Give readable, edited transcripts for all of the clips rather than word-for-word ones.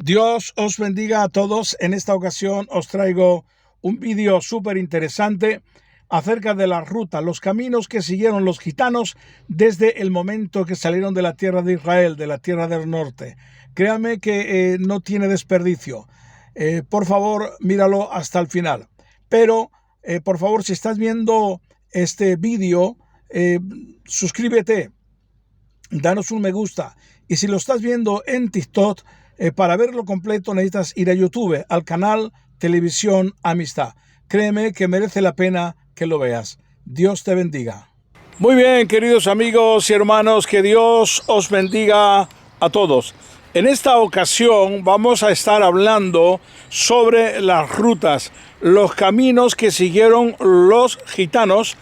Dios os bendiga a todos. En esta ocasión os traigo un vídeo súper interesante acerca de la ruta, los caminos que siguieron los gitanos desde el momento que salieron de la tierra de Israel, de la tierra del norte. Créame que no tiene desperdicio. Por favor, míralo hasta el final. Pero, por favor, si estás viendo este vídeo, suscríbete, danos un me gusta. Y si lo estás viendo en TikTok, para verlo completo necesitas ir a YouTube, al canal Televisión Amistad. Créeme que merece la pena que lo veas. Dios te bendiga. Muy bien, queridos amigos y hermanos, que Dios os bendiga a todos. En esta ocasión vamos a estar hablando sobre las rutas, los caminos que siguieron los gitanos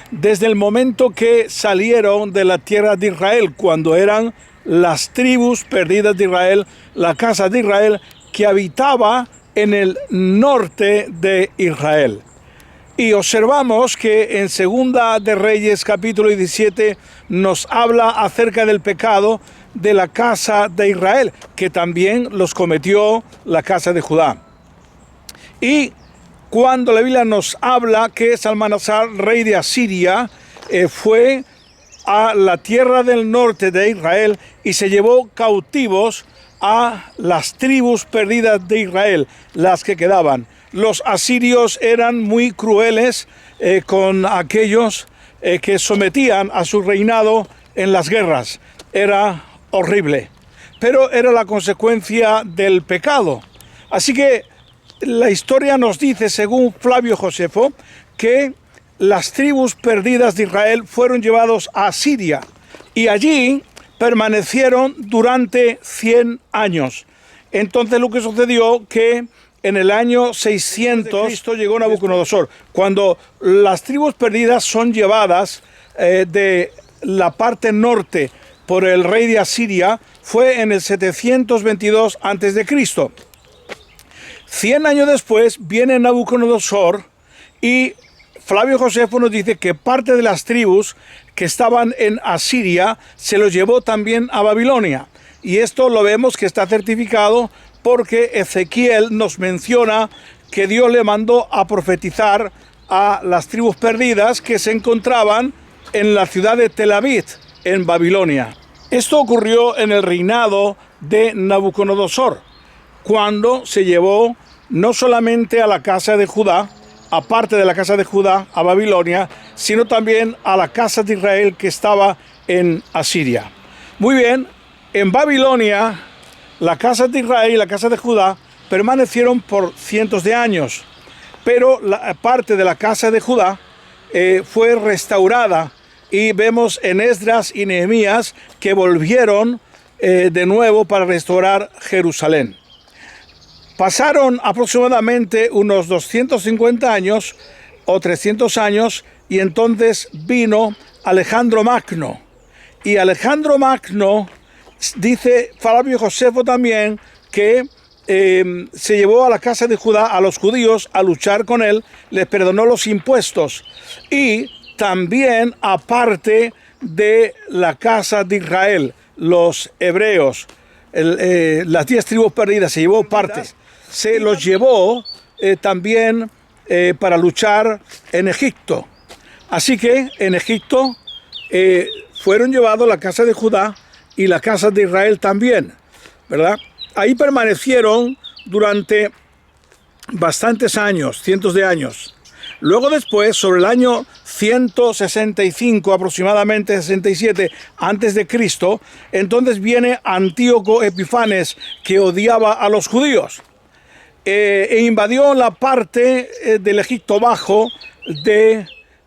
desde el momento que salieron de la tierra de Israel, cuando eran las tribus perdidas de Israel, la casa de Israel que habitaba en el norte de Israel. Y observamos que en Segunda de Reyes capítulo 17 nos habla acerca del pecado de la casa de Israel, que también los cometió la casa de Judá. Y cuando la Biblia nos habla que Salmanasar, rey de Asiria, fue a la tierra del norte de Israel y se llevó cautivos a las tribus perdidas de Israel, las que quedaban. Los asirios eran muy crueles con aquellos que sometían a su reinado en las guerras. Era horrible, pero era la consecuencia del pecado. Así que la historia nos dice, según Flavio Josefo, que las tribus perdidas de Israel fueron llevados a Siria y allí permanecieron durante 100 años. Entonces lo que sucedió que en el año 600 Cristo llegó Nabucodonosor. Cuando las tribus perdidas son llevadas de la parte norte por el rey de Asiria, fue en el 722 a.C. 100 años después viene Nabucodonosor y Flavio Josefo nos dice que parte de las tribus que estaban en Asiria se los llevó también a Babilonia. Y esto lo vemos que está certificado porque Ezequiel nos menciona que Dios le mandó a profetizar a las tribus perdidas que se encontraban en la ciudad de Tel Aviv, en Babilonia. Esto ocurrió en el reinado de Nabucodonosor, cuando se llevó no solamente a la casa de Judá, aparte de la casa de Judá, a Babilonia, sino también a la casa de Israel que estaba en Asiria. Muy bien, en Babilonia, la casa de Israel y la casa de Judá permanecieron por cientos de años, pero la parte de la casa de Judá fue restaurada y vemos en Esdras y Nehemías que volvieron de nuevo para restaurar Jerusalén. Pasaron aproximadamente unos 250 años o 300 años y entonces vino Alejandro Magno. Y Alejandro Magno, dice Flavio Josefo también, que se llevó a la casa de Judá a los judíos a luchar con él, les perdonó los impuestos y también aparte de la casa de Israel, los hebreos, las 10 tribus perdidas, se llevó partes. Se los llevó también para luchar en Egipto. Así que en Egipto fueron llevados la casa de Judá y la casa de Israel también, ¿verdad? Ahí permanecieron durante bastantes años, cientos de años. Luego después, sobre el año 165, aproximadamente 67 antes de Cristo, entonces viene Antíoco Epifanes, que odiaba a los judíos. E invadió la parte del Egipto Bajo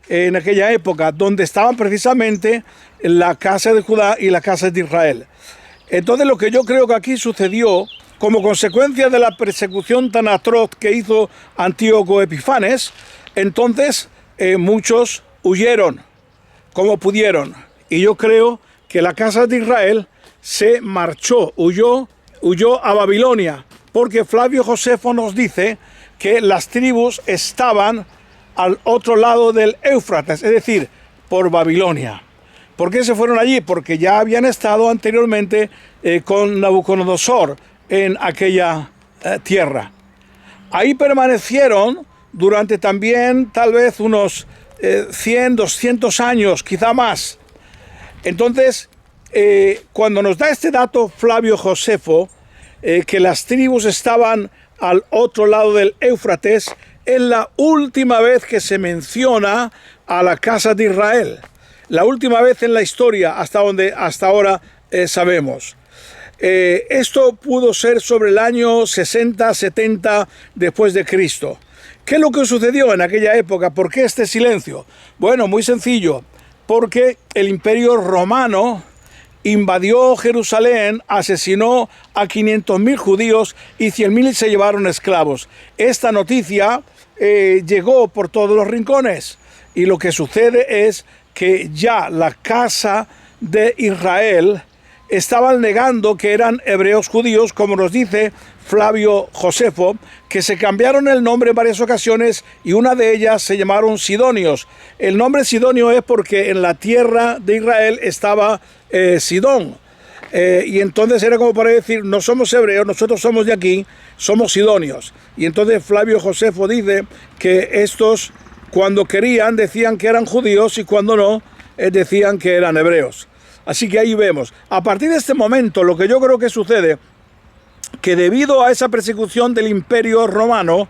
en aquella época, donde estaban precisamente la casa de Judá y la casa de Israel. Entonces lo que yo creo que aquí sucedió, como consecuencia de la persecución tan atroz que hizo Antíoco Epifanes, entonces muchos huyeron como pudieron. Y yo creo que la casa de Israel se marchó, huyó a Babilonia, porque Flavio Josefo nos dice que las tribus estaban al otro lado del Éufrates, es decir, por Babilonia. ¿Por qué se fueron allí? Porque ya habían estado anteriormente con Nabucodonosor en aquella tierra. Ahí permanecieron durante también tal vez unos 100, 200 años, quizá más. Entonces, cuando nos da este dato Flavio Josefo, que las tribus estaban al otro lado del Éufrates, es la última vez que se menciona a la casa de Israel. La última vez en la historia, hasta ahora sabemos. Esto pudo ser sobre el año 60, 70 después de Cristo. ¿Qué es lo que sucedió en aquella época? ¿Por qué este silencio? Bueno, muy sencillo. Porque el Imperio Romano invadió Jerusalén, asesinó a 500.000 judíos y 100.000 se llevaron esclavos. Esta noticia llegó por todos los rincones y lo que sucede es que ya la casa de Israel estaban negando que eran hebreos judíos, como nos dice Flavio Josefo, que se cambiaron el nombre en varias ocasiones y una de ellas se llamaron Sidonios. El nombre Sidonio es porque en la tierra de Israel estaba Sidón. Y entonces era como para decir, no somos hebreos, nosotros somos de aquí, somos sidonios. Y entonces Flavio Josefo dice que estos, cuando querían, decían que eran judíos y cuando no, decían que eran hebreos. Así que ahí vemos. A partir de este momento, lo que yo creo que sucede, que debido a esa persecución del Imperio Romano,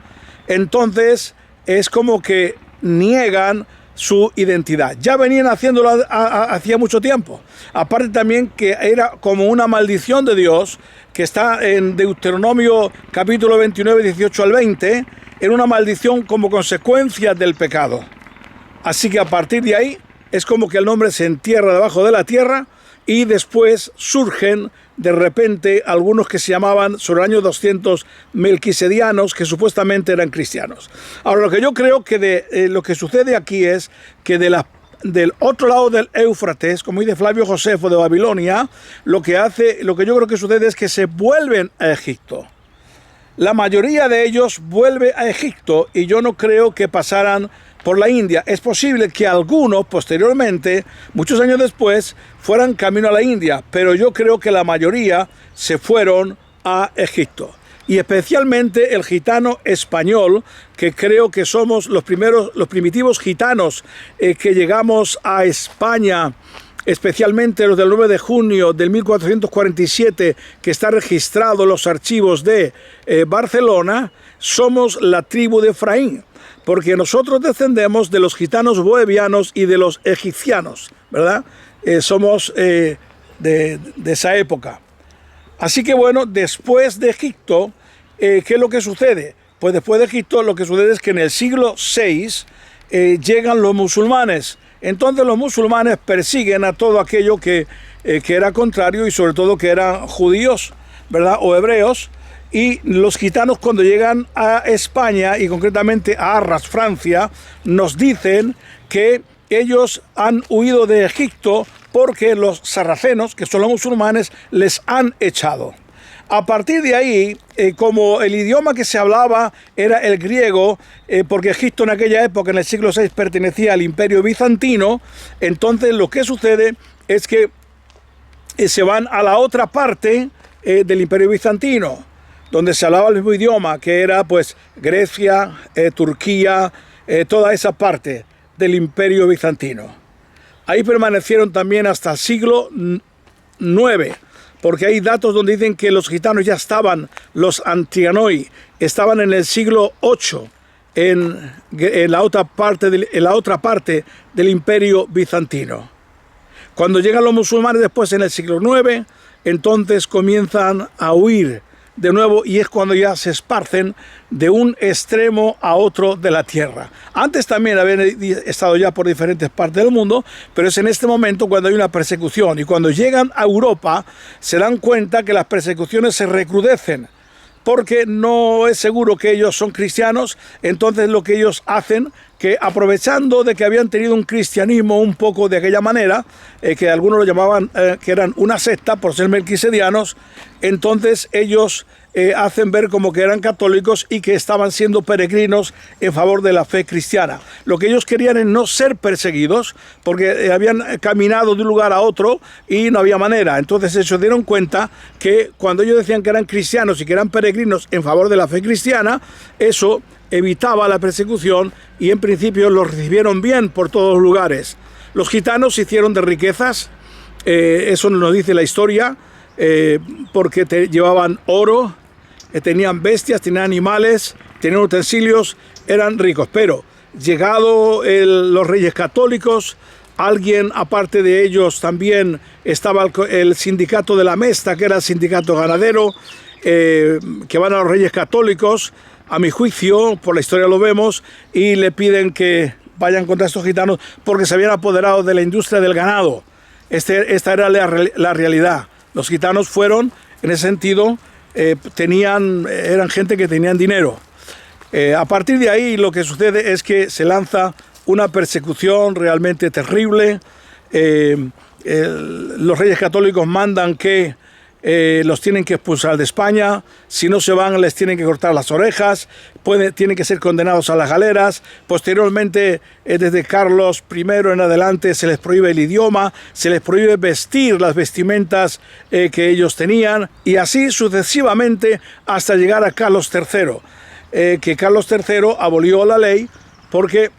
entonces es como que niegan su identidad. Ya venían haciéndolo hacía mucho tiempo. Aparte también que era como una maldición de Dios, que está en Deuteronomio capítulo 29, 18 al 20, era una maldición como consecuencia del pecado. Así que a partir de ahí es como que el nombre se entierra debajo de la tierra y después surgen de repente algunos que se llamaban sobre el año 200 melquisedianos, que supuestamente eran cristianos. Ahora, lo que yo creo que lo que sucede aquí es que del otro lado del Éufrates, como dice Flavio Josefo de Babilonia, lo que yo creo que sucede es que se vuelven a Egipto. La mayoría de ellos vuelve a Egipto y yo no creo que pasaran por la India. Es posible que algunos posteriormente, muchos años después, fueran camino a la India, pero yo creo que la mayoría se fueron a Egipto. Y especialmente el gitano español, que creo que somos los primitivos gitanos que llegamos a España, especialmente los del 9 de junio del 1447, que está registrado en los archivos de Barcelona, somos la tribu de Efraín, porque nosotros descendemos de los gitanos boevianos y de los egipcianos, ¿verdad? Somos de esa época. Así que bueno, después de Egipto, ¿qué es lo que sucede? Pues después de Egipto lo que sucede es que en el siglo VI llegan los musulmanes. Entonces los musulmanes persiguen a todo aquello que era contrario y sobre todo que eran judíos, ¿verdad? O hebreos. Y los gitanos cuando llegan a España y concretamente a Arras, Francia, nos dicen que ellos han huido de Egipto porque los sarracenos, que son los musulmanes, les han echado. A partir de ahí, como el idioma que se hablaba era el griego, porque Egipto en aquella época, en el siglo VI, pertenecía al Imperio Bizantino, entonces lo que sucede es que se van a la otra parte del Imperio Bizantino, donde se hablaba el mismo idioma, que era pues Grecia, Turquía, toda esa parte del Imperio Bizantino. Ahí permanecieron también hasta el siglo IX, porque hay datos donde dicen que los gitanos ya estaban, los Antiganoi, estaban en el siglo VIII, en la otra parte del Imperio Bizantino. Cuando llegan los musulmanes después en el siglo IX, entonces comienzan a huir de nuevo y es cuando ya se esparcen de un extremo a otro de la tierra. Antes también habían estado ya por diferentes partes del mundo, pero es en este momento cuando hay una persecución y cuando llegan a Europa se dan cuenta que las persecuciones se recrudecen porque no es seguro que ellos son cristianos, entonces lo que ellos hacen, que aprovechando de que habían tenido un cristianismo un poco de aquella manera, que algunos lo llamaban que eran una secta por ser melquisedianos, entonces ellos hacen ver como que eran católicos y que estaban siendo peregrinos en favor de la fe cristiana. Lo que ellos querían es no ser perseguidos, porque habían caminado de un lugar a otro y no había manera. Entonces ellos se dieron cuenta que cuando ellos decían que eran cristianos y que eran peregrinos en favor de la fe cristiana, eso evitaba la persecución y en principio los recibieron bien por todos los lugares. Los gitanos se hicieron de riquezas, eso nos dice la historia, porque llevaban oro, tenían bestias, tenían animales, tenían utensilios, eran ricos. Pero llegado los reyes católicos, alguien aparte de ellos también estaba el sindicato de la Mesta, que era el sindicato ganadero, que van a los reyes católicos, a mi juicio, por la historia lo vemos, y le piden que vayan contra estos gitanos porque se habían apoderado de la industria del ganado. Esta era la realidad. Los gitanos fueron, en ese sentido, eran gente que tenían dinero. A partir de ahí lo que sucede es que se lanza una persecución realmente terrible. Los reyes católicos mandan que los tienen que expulsar de España, si no se van les tienen que cortar las orejas, tienen que ser condenados a las galeras. Posteriormente, desde Carlos I en adelante, se les prohíbe el idioma, se les prohíbe vestir las vestimentas que ellos tenían, y así sucesivamente hasta llegar a Carlos III, que Carlos III abolió la ley porque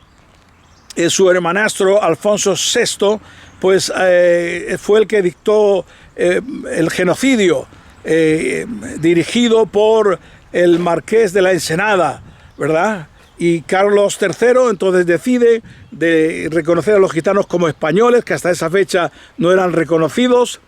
su hermanastro Alfonso VI pues, fue el que dictó el genocidio dirigido por el marqués de la Ensenada, ¿verdad? Y Carlos III entonces decide de reconocer a los gitanos como españoles, que hasta esa fecha no eran reconocidos.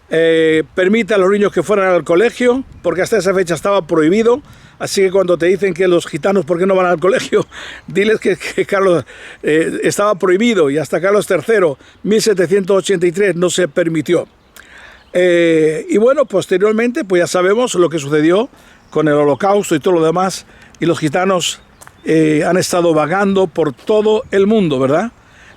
Permite a los niños que fueran al colegio, porque hasta esa fecha estaba prohibido. Así que cuando te dicen que los gitanos, ¿por qué no van al colegio? Diles que Carlos estaba prohibido, y hasta Carlos III, 1783, no se permitió. Y bueno, posteriormente, pues ya sabemos lo que sucedió con el Holocausto y todo lo demás, y los gitanos han estado vagando por todo el mundo, ¿verdad?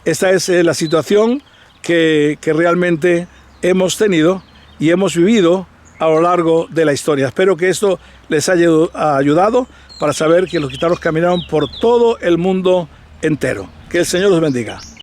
Esta es la situación que realmente hemos tenido y hemos vivido a lo largo de la historia. Espero que esto les haya ayudado para saber que los gitanos caminaron por todo el mundo entero. Que el Señor los bendiga.